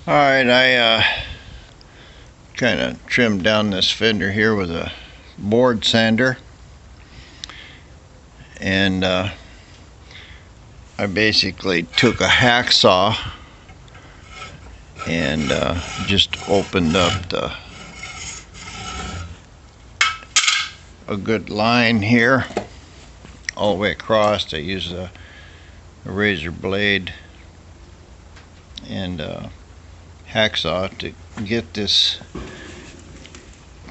Alright, I kind of trimmed down this fender here with a board sander, and I basically took a hacksaw and just opened up a good line here all the way across. I used a razor blade and hacksaw to get this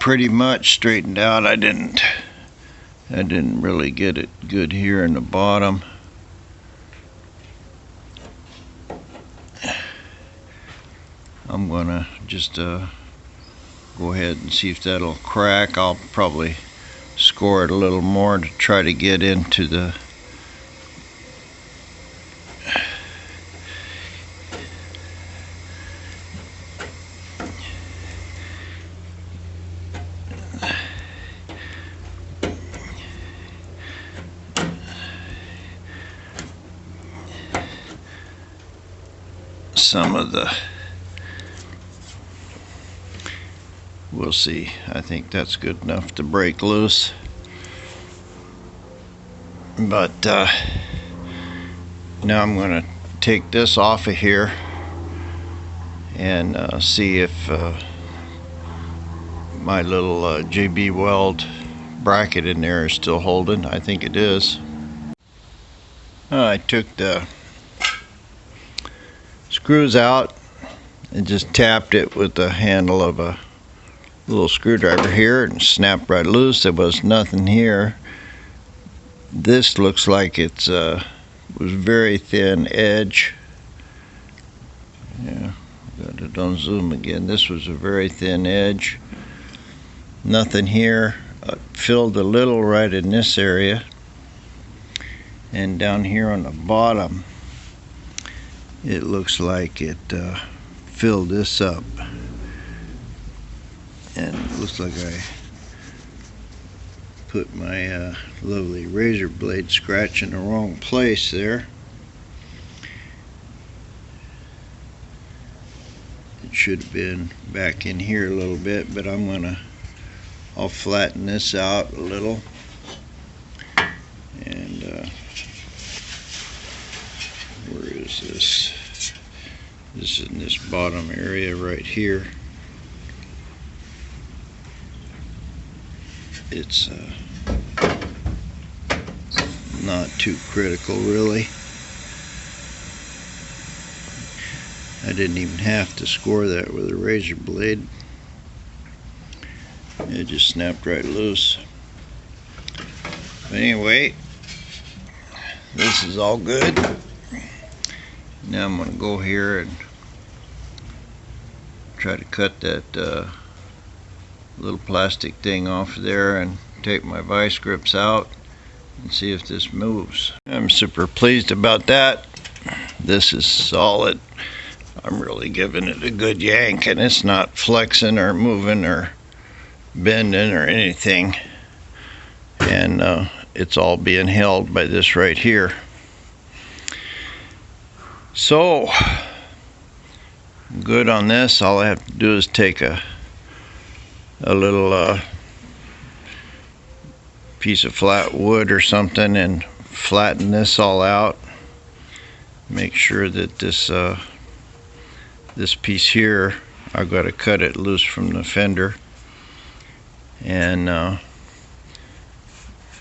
pretty much straightened out. I didn't really get it good here in the bottom. I'm gonna just go ahead and see if that'll crack. I'll probably score it a little more to try to get into the some of the, we'll see. I think that's good enough to break loose, but now I'm going to take this off of here and see if my little JB Weld bracket in there is still holding. I think it is. I took the screws out and just tapped it with the handle of a little screwdriver here and snapped right loose. There was nothing here. This looks like it's was very thin edge. Yeah, got it on zoom again. This was a very thin edge. Nothing here. Filled a little right in this area, and down here on the bottom it looks like it filled this up, and it looks like I put my lovely razor blade scratch in the wrong place there. It should have been back in here a little bit, but I'll flatten this out a little, and where is this? This is in this bottom area right here. It's not too critical, really. I didn't even have to score that with a razor blade. It just snapped right loose. But anyway, this is all good. Now I'm going to go here and try to cut that little plastic thing off there and take my vice grips out and see if this moves. I'm super pleased about that. This is solid. I'm really giving it a good yank, and it's not flexing or moving or bending or anything, and it's all being held by this right here. So good on this. All I have to do is take a little piece of flat wood or something and flatten this all out. Make sure that this piece here, I've got to cut it loose from the fender, and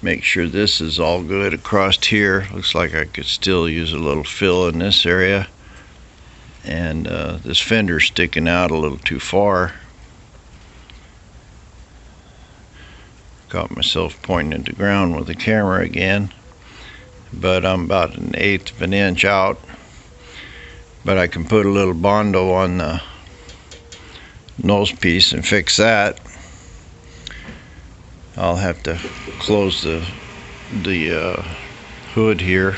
make sure this is all good across here. Looks like I could still use a little fill in this area, and this fender's sticking out a little too far. Caught myself pointing at the ground with the camera again, but I'm about 1/8 of an inch out. But I can put a little Bondo on the nose piece and fix that. I'll have to close the hood here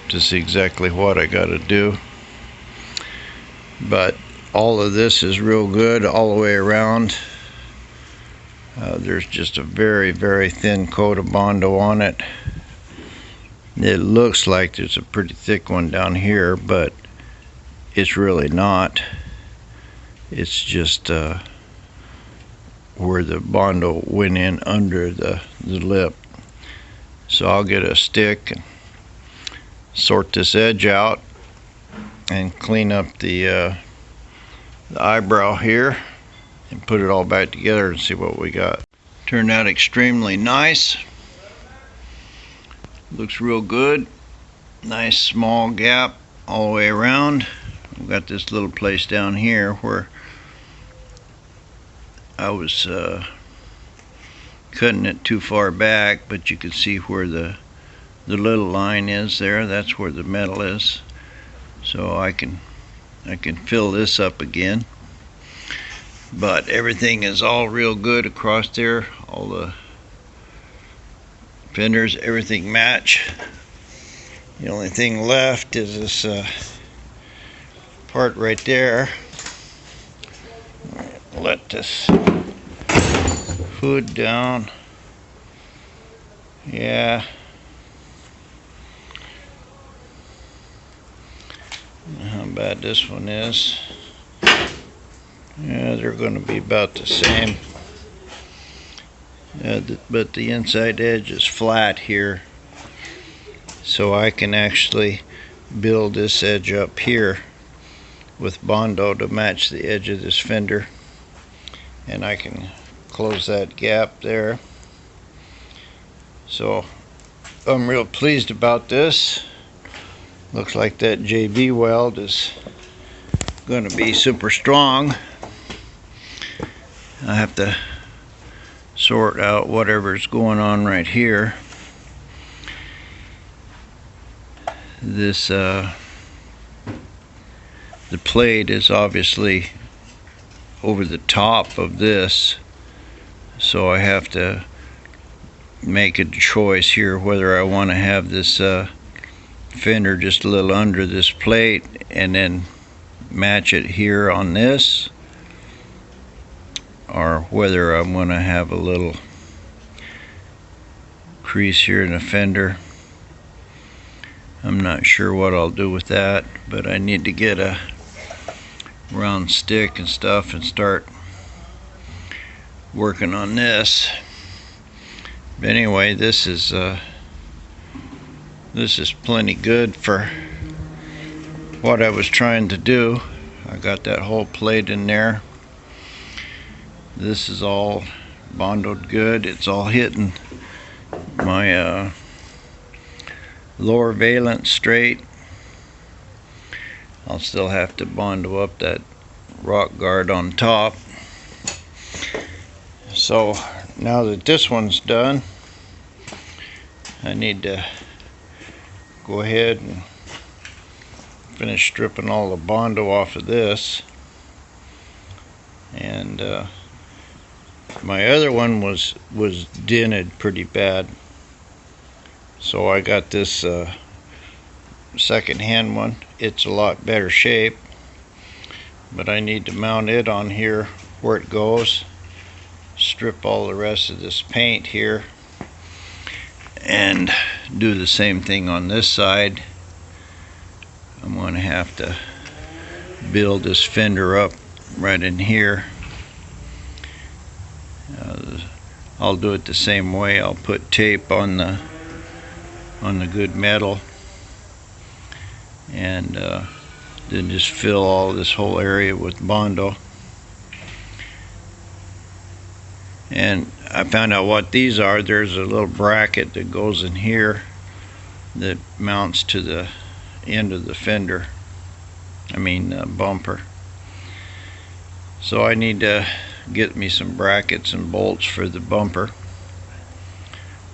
to see exactly what I got to do. But all of this is real good all the way around. There's just a very, very thin coat of Bondo on it. It looks like there's a pretty thick one down here, but it's really not. It's just where the Bondo went in under the lip. So I'll get a stick and sort this edge out and clean up the eyebrow here and put it all back together and see what we got. Turned out extremely nice. Looks real good. Nice small gap all the way around. We've got this little place down here where I was cutting it too far back, but you can see where the little line is there. That's where the metal is. So I can fill this up again. But everything is all real good across there. All the fenders, everything match. The only thing left is this part right there. Let this hood down. Yeah. How bad this one is. Yeah, they're going to be about the same. But the inside edge is flat here. So I can actually build this edge up here with Bondo to match the edge of this fender. And I can close that gap there. So I'm real pleased about this. Looks like that JB Weld is going to be super strong. I have to sort out whatever's going on right here. This the plate is obviously over the top of this, so I have to make a choice here whether I want to have this fender just a little under this plate and then match it here on this, or whether I'm going to have a little crease here in the fender. I'm not sure what I'll do with that, but I need to get a round stick and stuff and start working on this. But anyway, this is plenty good for what I was trying to do. I got that whole plate in there. This is all bondoed good. It's all hitting my lower valence straight. I'll still have to Bondo up that rock guard on top. So now that this one's done, I need to go ahead and finish stripping all the Bondo off of this. And my other one was dented pretty bad, so I got this second hand one. It's a lot better shape, but I need to mount it on here where it goes, strip all the rest of this paint here, and do the same thing on this side. I'm going to have to build this fender up right in here. I'll do it the same way. I'll put tape on the good metal, and then just fill all this whole area with Bondo. And I found out what these are. There's a little bracket that goes in here that mounts to the end of the fender, bumper. So I need to get me some brackets and bolts for the bumper.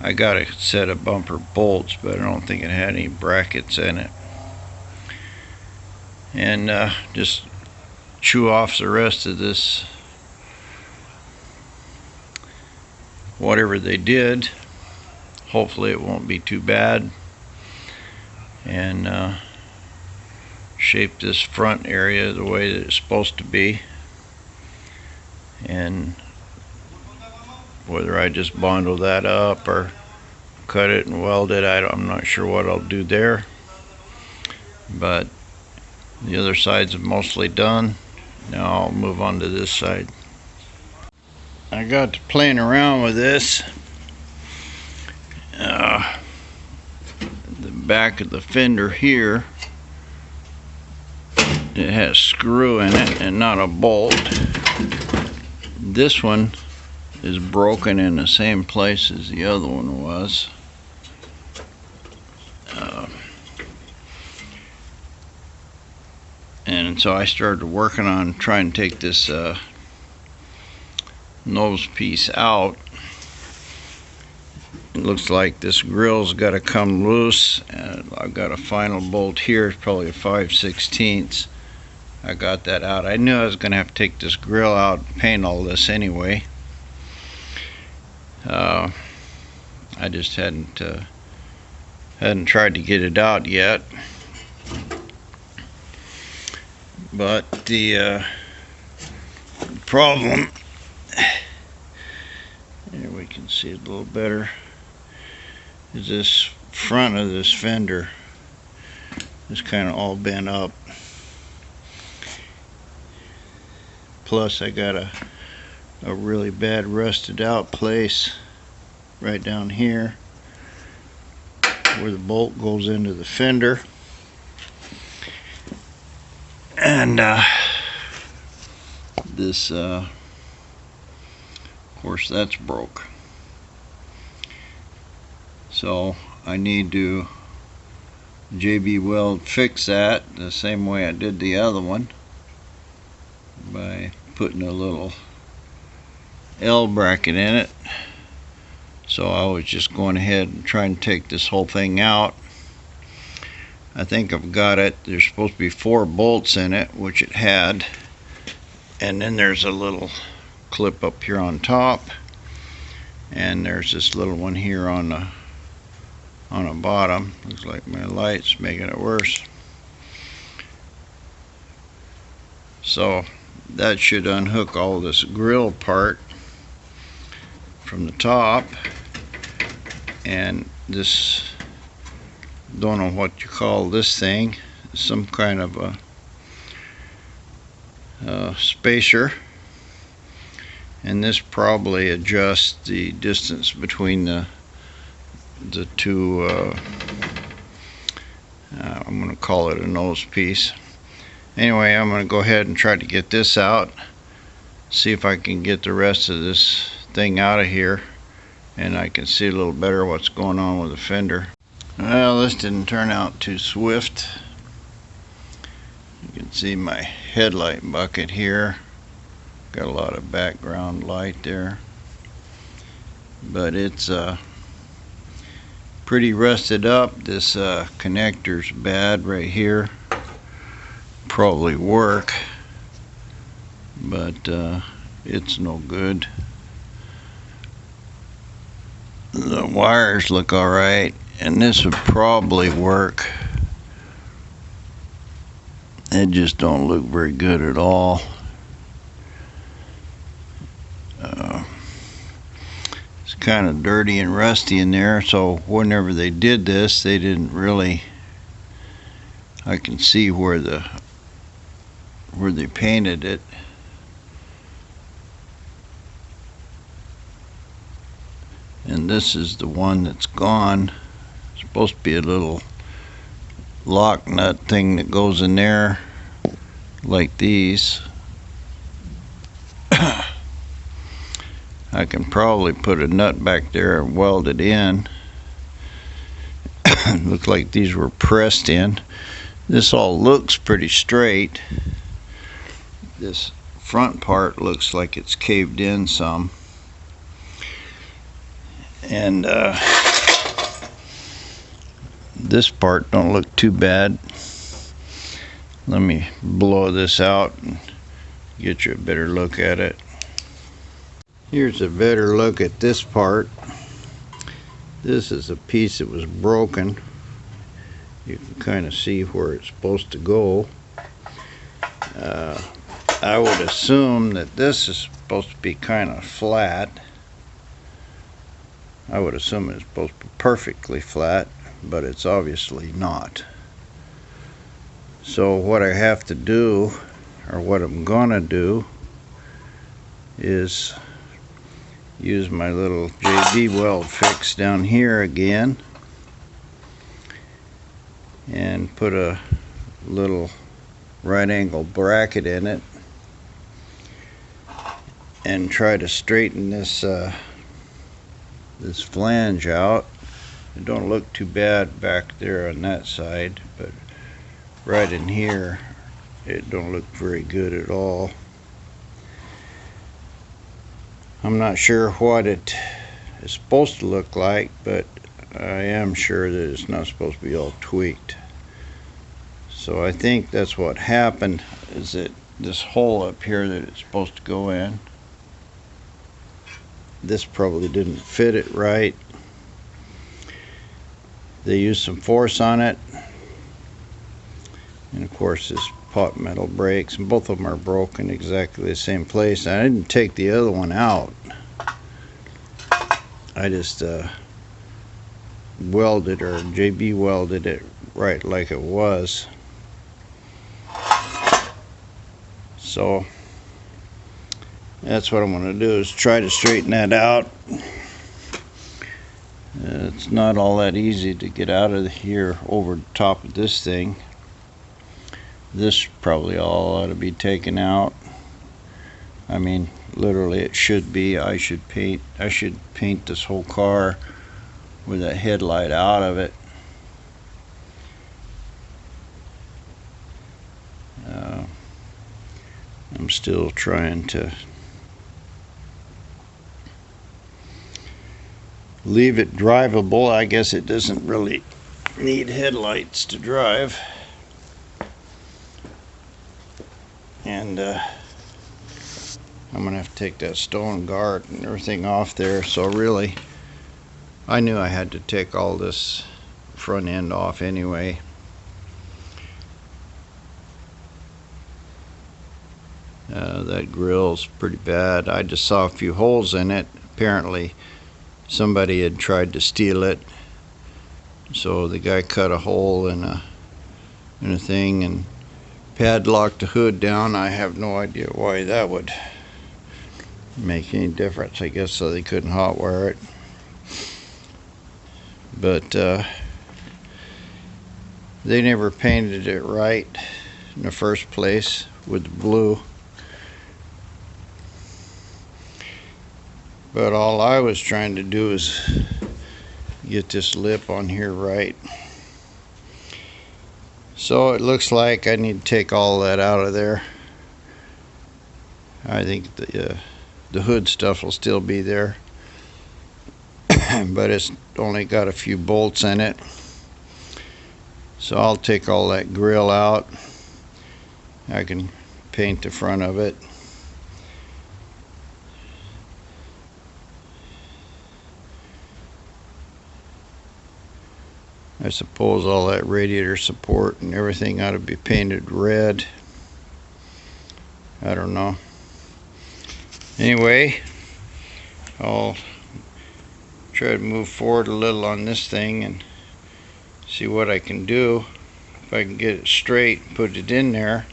I got a set of bumper bolts, but I don't think it had any brackets in it. And just chew off the rest of this, whatever they did. Hopefully it won't be too bad. And shape this front area the way that it's supposed to be. And whether I just Bondo that up or cut it and weld it, I'm not sure what I'll do there. But the other sides are mostly done. Now I'll move on to this side. I got to playing around with this. The back of the fender here, it has a screw in it and not a bolt. This one is broken in the same place as the other one was. And so I started working on trying to take this nose piece out. It looks like this grill's got to come loose, and I've got a final bolt here. It's probably a 5/16. I got that out. I knew I was going to have to take this grill out and paint all this anyway. I just hadn't tried to get it out yet. But the problem, here we can see it a little better, is this front of this fender is kind of all bent up. Plus I got a really bad rusted out place right down here where the bolt goes into the fender. And this, of course, that's broke. So I need to JB Weld fix that the same way I did the other one, by putting a little L bracket in it. So I was just going ahead and trying to take this whole thing out. I think I've got it. There's supposed to be 4 bolts in it, which it had, and then there's a little clip up here on top, and there's this little one here on the bottom. Looks like my light's making it worse. So that should unhook all this grill part from the top, and this, don't know what you call this thing, some kind of a spacer, and this probably adjusts the distance between the two, I'm going to call it a nose piece. Anyway, I'm going to go ahead and try to get this out, see if I can get the rest of this thing out of here, and I can see a little better what's going on with the fender. Well, this didn't turn out too swift. You can see my headlight bucket here. Got a lot of background light there. But it's pretty rusted up. This connector's bad right here. Probably work, but it's no good. The wires look alright, and this would probably work. It just don't look very good at all. It's kind of dirty and rusty in there, so whenever they did this, they didn't really, I can see where they painted it. And this is the one that's gone. It's supposed to be a little lock nut thing that goes in there like these. I can probably put a nut back there and weld it in. Looks like these were pressed in. This all looks pretty straight. This front part looks like it's caved in some. And this part don't look too bad. Let me blow this out and get you a better look at it. Here's a better look at this part. This is a piece that was broken. You can kind of see where it's supposed to go. I would assume that this is supposed to be kind of flat. I would assume it's supposed to be perfectly flat, but it's obviously not. So what I have to do, or what what I'm gonna do is use my little JB Weld fix down here again and put a little right angle bracket in it and try to straighten this this flange out. It don't look too bad back there on that side, but right in here it don't look very good at all. I'm not sure what it is supposed to look like, but I am sure that it's not supposed to be all tweaked. So I think that's what happened, is that this hole up here that it's supposed to go in, this probably didn't fit it right. They used some force on it, and of course this pot metal breaks, and both of them are broken exactly the same place. I didn't take the other one out. I just welded, or JB welded it right like it was. So that's what I'm going to do, is try to straighten that out. It's not all that easy to get out of here over the top of this thing. This probably all ought to be taken out. I mean, literally it should be. I should paint this whole car with that headlight out of it. I'm still trying to leave it drivable. I guess it doesn't really need headlights to drive. And I'm gonna have to take that stone guard and everything off there. So really, I knew I had to take all this front end off anyway. That grill's pretty bad. I just saw a few holes in it. Apparently somebody had tried to steal it, so the guy cut a hole in a thing and padlocked the hood down. I have no idea why that would make any difference. I guess so they couldn't hotwire it. But they never painted it right in the first place with the blue. But all I was trying to do is get this lip on here right. So it looks like I need to take all that out of there. I think the hood stuff will still be there, but it's only got a few bolts in it. So I'll take all that grill out. I can paint the front of it. I suppose all that radiator support and everything ought to be painted red. I don't know. Anyway, I'll try to move forward a little on this thing and see what I can do. If I can get it straight, put it in there.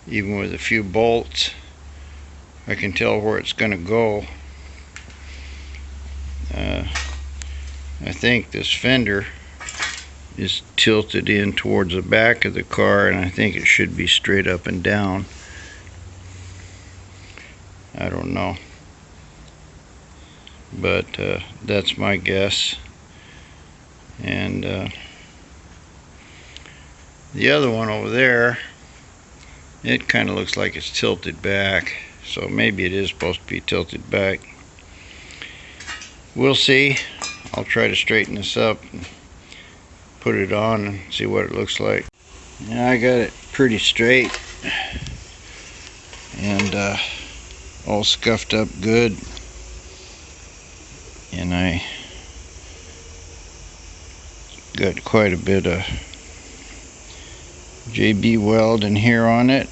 Even with a few bolts, I can tell where it's going to go. I think this fender is tilted in towards the back of the car, and I think it should be straight up and down. I don't know, but that's my guess. And the other one over there, it kind of looks like it's tilted back, so maybe it is supposed to be tilted back. We'll see. I'll try to straighten this up and put it on and see what it looks like. Yeah, I got it pretty straight and all scuffed up good, and I got quite a bit of JB Weld in here on it.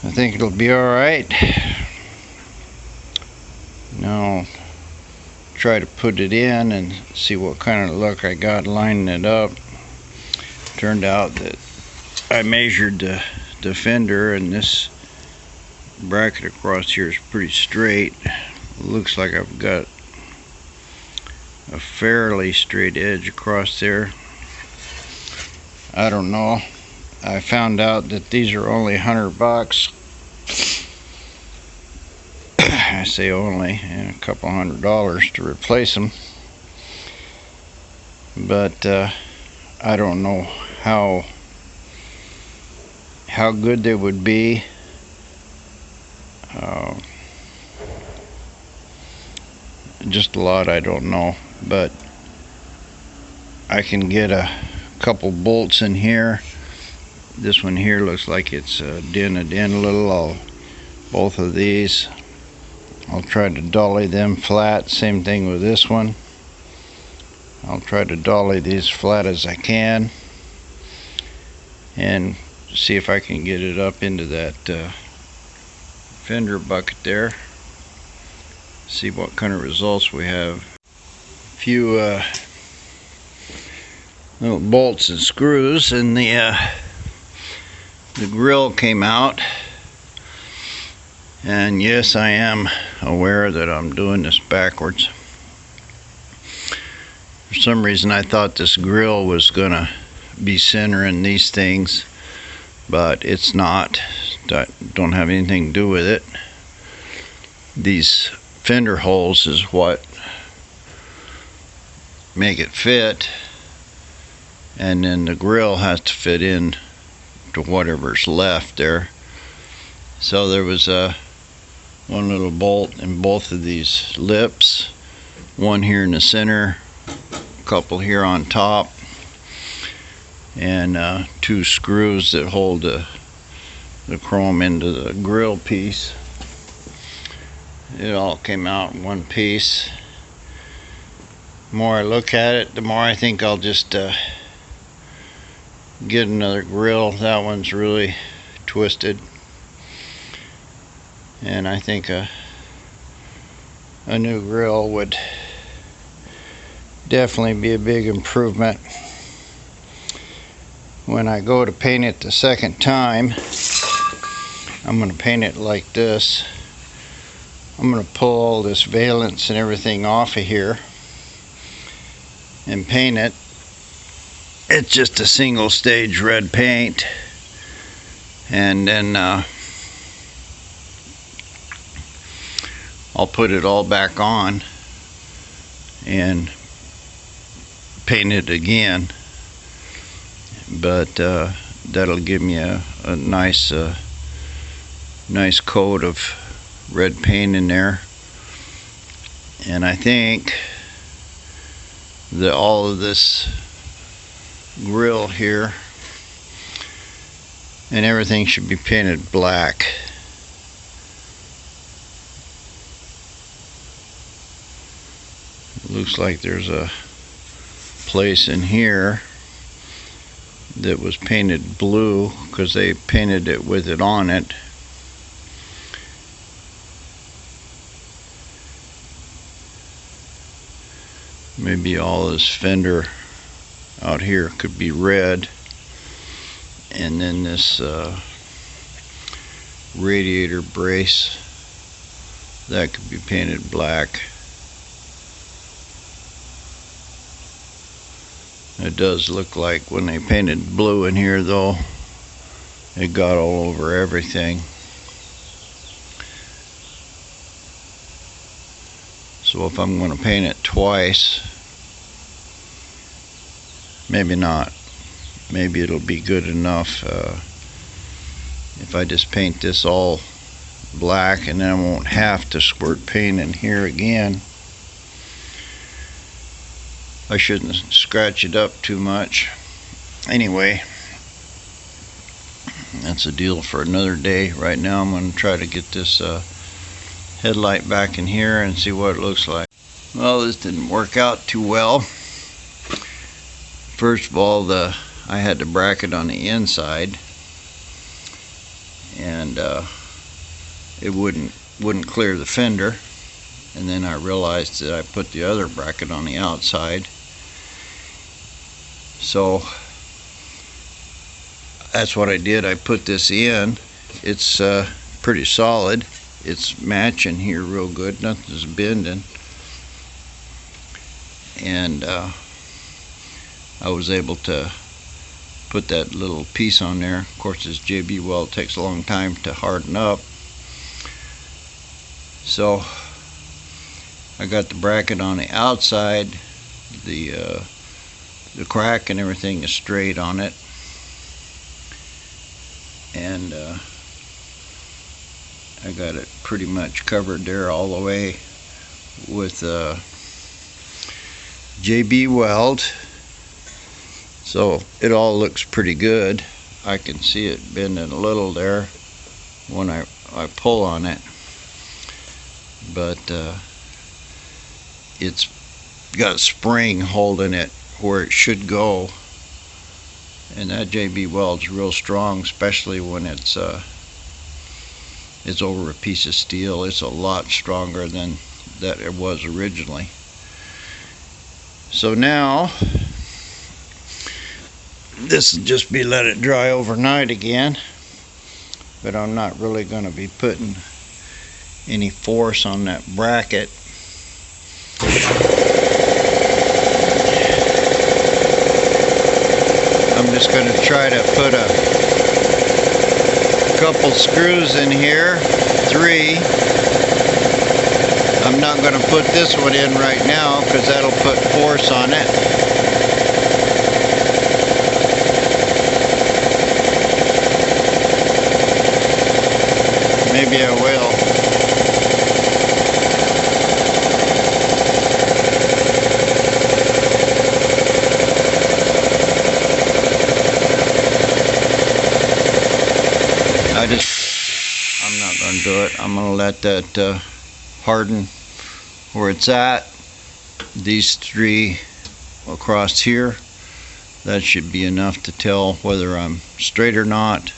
I think it'll be alright. Now try try to put it in and see what kind of look I got lining it up. Turned out that I measured the fender, and this bracket across here is pretty straight. Looks like I've got a fairly straight edge across there. I don't know. I found out that these are only $100. I say only, and a couple $100 to replace them. But I don't know how good they would be. Just a lot I don't know, but I can get a couple bolts in here. This one here looks like it's dented in a little. Both of these, I'll try to dolly them flat. Same thing with this one. I'll try to dolly these flat as I can and see if I can get it up into that fender bucket there. See what kind of results we have. A few little bolts and screws, and the grill came out. And yes, I am aware that I'm doing this backwards. For some reason I thought this grill was gonna be centering these things, but it's not. That don't have anything to do with it. These fender holes is what make it fit, and then the grill has to fit in to whatever's left there. So there was one little bolt in both of these lips, one here in the center, a couple here on top, and two screws that hold the chrome into the grill piece. It all came out in one piece. The more I look at it, the more I think I'll just get another grill. That one's really twisted, and I think a new grill would definitely be a big improvement. When I go to paint it the second time, I'm going to paint it like this. I'm going to pull all this valance and everything off of here and paint it. It's just a single stage red paint, and then I'll put it all back on and paint it again. But that'll give me a nice nice coat of red paint in there. And I think that all of this grill here and everything should be painted black. It looks like there's a place in here that was painted blue because they painted it with it on it. Maybe all this fender out here could be red, and then this radiator brace, that could be painted black. It does look like when they painted blue in here, though, it got all over everything. So if I'm going to paint it twice, maybe not. Maybe it'll be good enough if I just paint this all black, and then I won't have to squirt paint in here again. I shouldn't scratch it up too much. Anyway, that's a deal for another day. Right now I'm going to try to get this headlight back in here and see what it looks like. Well, this didn't work out too well. First of all, I had the bracket on the inside, and it wouldn't clear the fender, and then I realized that I put the other bracket on the outside. So that's what I did. I put this in. It's pretty solid. It's matching here real good. Nothing's bending. And I was able to put that little piece on there. Of course, this JB Weld takes a long time to harden up. So I got the bracket on the outside. The crack and everything is straight on it. And I got it pretty much covered there all the way with JB Weld. So it all looks pretty good. I can see it bending a little there when I pull on it, but it's got a spring holding it where it should go, and that JB Weld's real strong, especially when it's over a piece of steel. It's a lot stronger than that it was originally. So now this will just be let it dry overnight again, but I'm not really going to be putting any force on that bracket. I'm just going to try to put a couple screws in here, 3. I'm not going to put this one in right now because that'll put force on it. Maybe I will. I'm not going to do it. I'm going to let that harden where it's at. These 3 across here, that should be enough to tell whether I'm straight or not.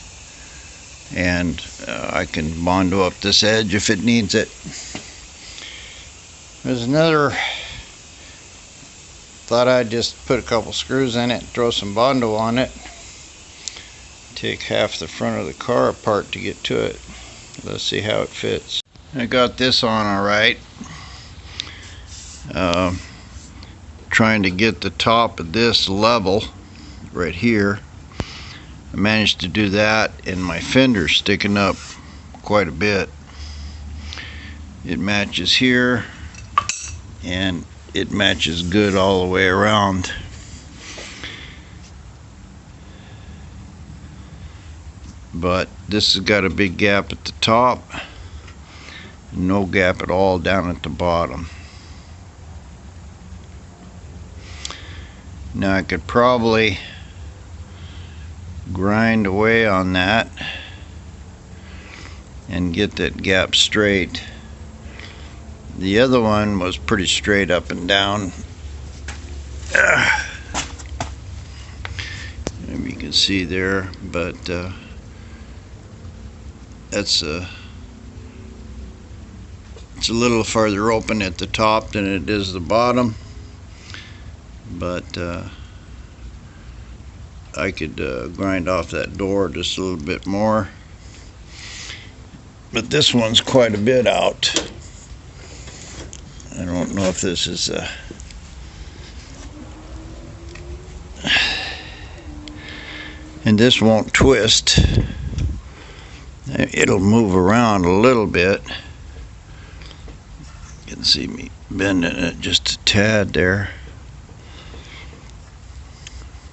And I can bondo up this edge if it needs it. There's another, thought I'd just put a couple screws in it, throw some bondo on it, take half the front of the car apart to get to it. Let's see how it fits. I got this on alright. Trying to get the top of this level right here. I managed to do that, and my fender's sticking up quite a bit. It matches here, and it matches good all the way around. But this has got a big gap at the top, no gap at all down at the bottom. Now I could probably grind away on that and get that gap straight. The other one was pretty straight up and down. Maybe you can see there, but it's a little farther open at the top than it is the bottom, but I could grind off that door just a little bit more. But this one's quite a bit out. I don't know if this is and this won't twist. It'll move around a little bit. You can see me bending it just a tad there.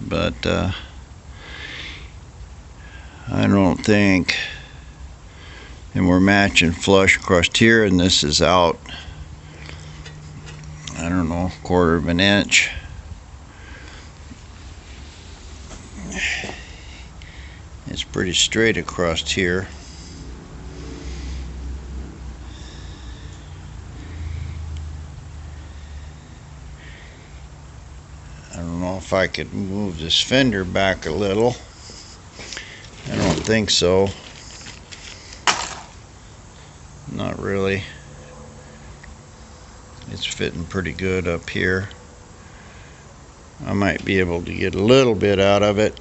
But I don't think, and we're matching flush across here, and this is out, I don't know, 1/4 of an inch. It's pretty straight across here. I don't know if I could move this fender back a little. I don't think so. Not really. it's fitting pretty good up here. I might be able to get a little bit out of it.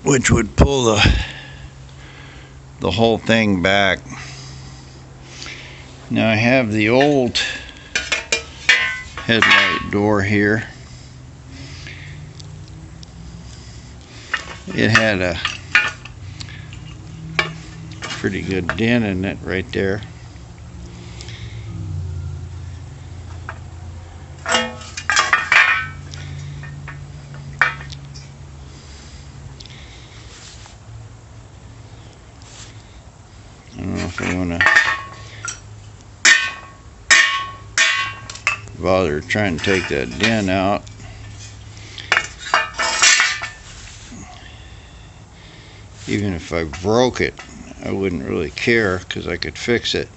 Which would pull the whole thing back. Now I have the old headlight door here. It had a pretty good dent in it right there. I don't know if I want to bother trying to take that dent out. Even if I broke it, I wouldn't really care because I could fix it.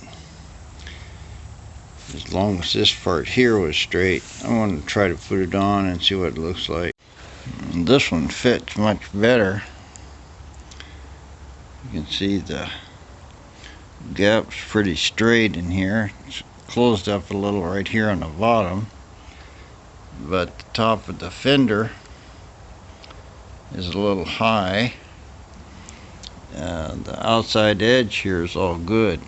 As long as this part here was straight. I want to try to put it on and see what it looks like. And this one fits much better. You can see the gap's pretty straight in here. It's closed up a little right here on the bottom, but the top of the fender is a little high. The outside edge here is all good.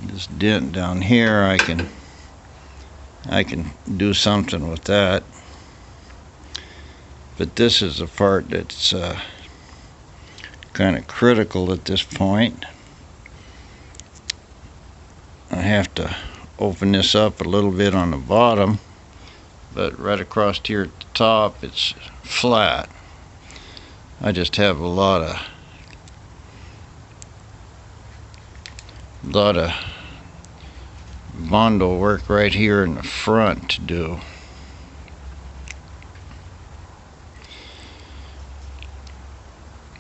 This dent down here, I can do something with that. But this is the part that's kind of critical at this point. I have to open this up a little bit on the bottom, but right across here at the top it's flat. I just have a lot of Bondo work right here in the front to do.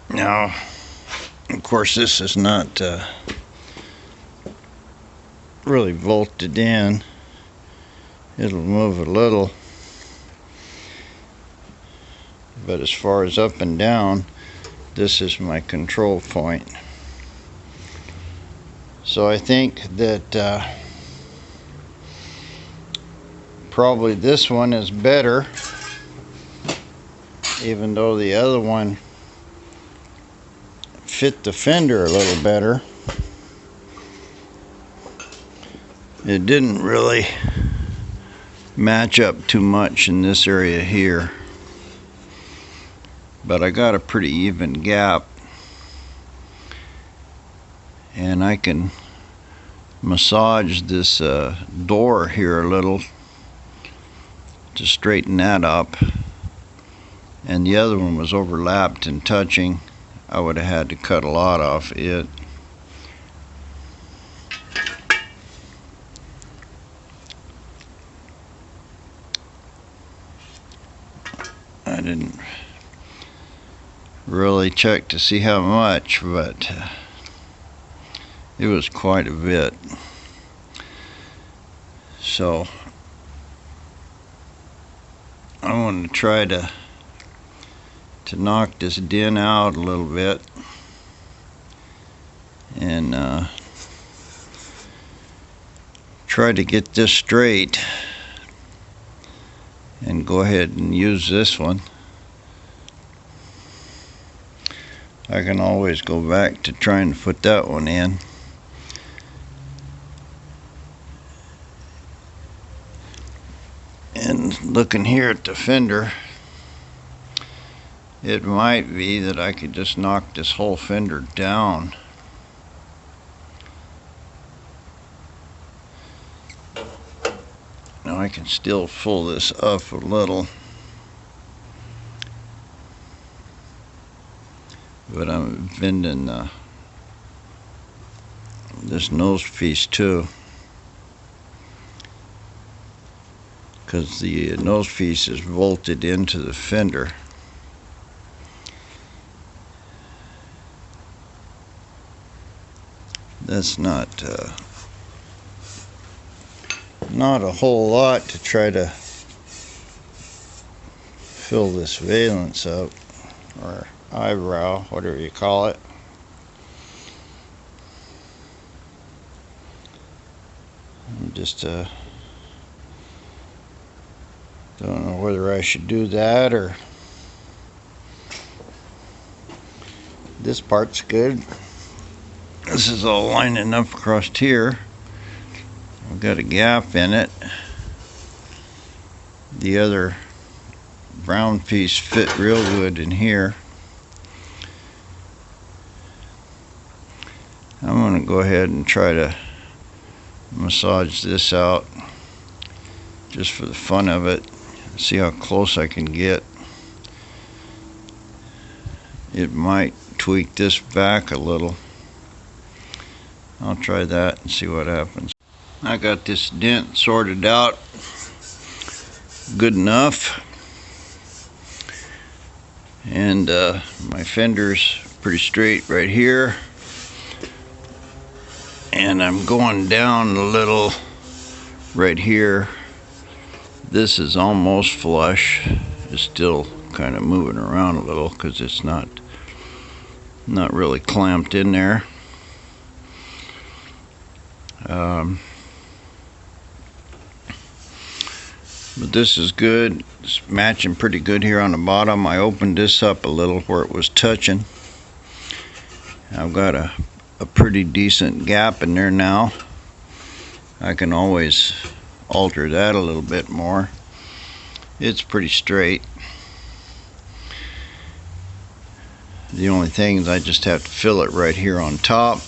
Now, of course, this is not really bolted in. It'll move a little, but as far as up and down, this is my control point. So I think that probably this one is better, even though the other one fit the fender a little better. It didn't really match up too much in this area here, but I got a pretty even gap, and I can massage this door here a little to straighten that up. And the other one was overlapped and touching. I would have had to cut a lot off it. I didn't really check to see how much, but it was quite a bit. So I want to try to knock this dent out a little bit and try to get this straight and go ahead and use this one. I can always go back to trying to put that one in. And looking here at the fender, it might be that I could just knock this whole fender down. Now I can still pull this up a little, but I'm bending this nose piece too, because the nose piece is bolted into the fender. That's not a whole lot to try to fill this valance up, or eyebrow, whatever you call it. I'm just don't know whether I should do that or this part's good. This is all lining up across here. I've got a gap in it. The other brown piece fit real good in here. I'm going to go ahead and try to massage this out just for the fun of it. See how close I can get. It might tweak this back a little. I'll try that and see what happens. I got this dent sorted out good enough, and my fender's pretty straight right here, and I'm going down a little right here. This is almost flush. It's still kind of moving around a little because it's not really clamped in there. But this is good. It's matching pretty good here on the bottom. I opened this up a little where it was touching. I've got a pretty decent gap in there now. I can always alter that a little bit more. It's pretty straight. The only thing is I just have to fill it right here on top.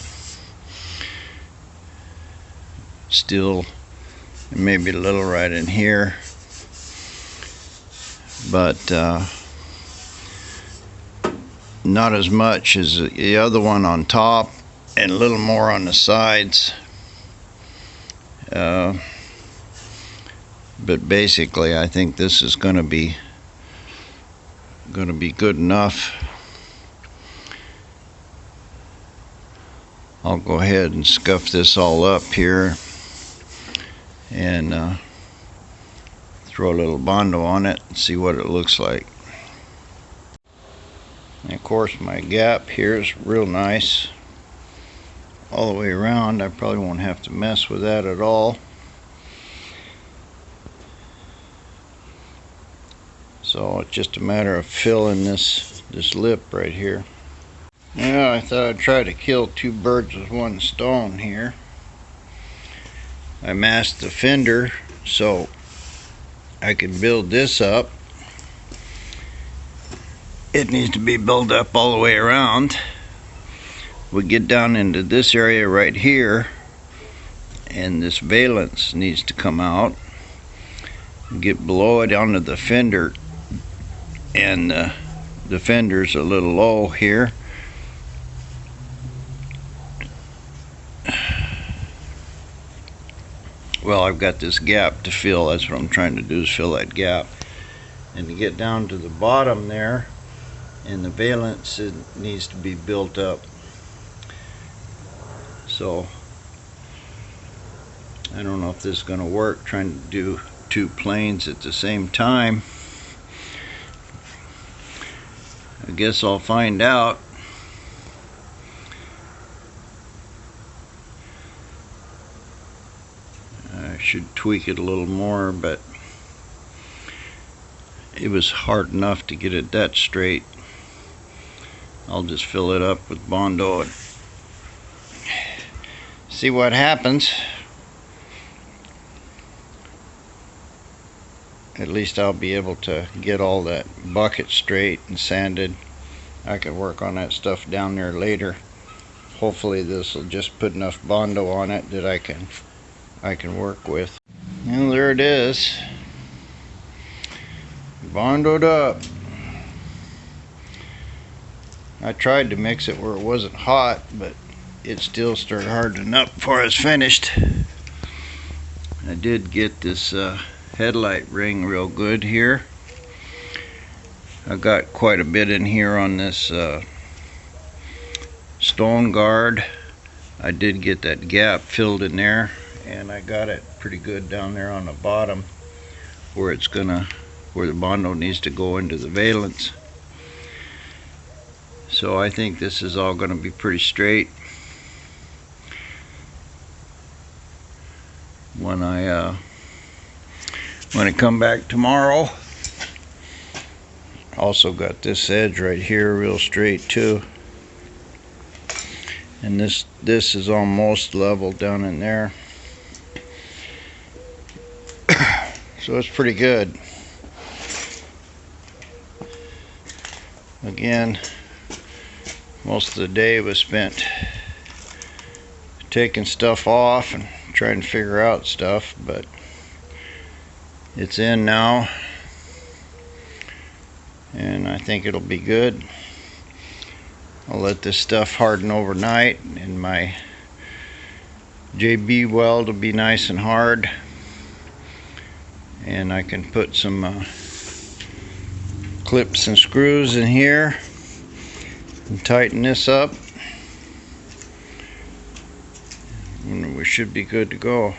Still, maybe a little right in here, but not as much as the other one on top, and a little more on the sides. But basically, I think this is going to be good enough. I'll go ahead and scuff this all up here and throw a little Bondo on it and see what it looks like. And of course, my gap here is real nice all the way around. I probably won't have to mess with that at all. So it's just a matter of filling this lip right here. Yeah, I thought I'd try to kill two birds with one stone here. I masked the fender so I can build this up. It needs to be built up all the way around. We get down into this area right here, and this valance needs to come out. Get below it onto the fender, and the fender's a little low here. Well, I've got this gap to fill. That's what I'm trying to do, is fill that gap. And to get down to the bottom there, and the valance, it needs to be built up. So I don't know if this is going to work, trying to do two planes at the same time. I guess I'll find out. I should tweak it a little more, but it was hard enough to get it that straight. I'll just fill it up with Bondo and see what happens. At least I'll be able to get all that bucket straight and sanded. I can work on that stuff down there later. Hopefully this will just put enough Bondo on it that I can work with. And there it is, Bondoed up. I tried to mix it where it wasn't hot, but it still started hardening up before I was finished. I did get this headlight ring real good here. I got quite a bit in here on this stone guard. I did get that gap filled in there, and I got it pretty good down there on the bottom where where the Bondo needs to go into the valance. So I think this is all going to be pretty straight. when I come back tomorrow. Also got this edge right here real straight too, and this is almost level down in there. So it's pretty good. Again, most of the day was spent taking stuff off and trying to figure out stuff, but it's in now, and I think it'll be good. I'll let this stuff harden overnight, and my JB Weld will be nice and hard, and I can put some clips and screws in here and tighten this up, and we should be good to go.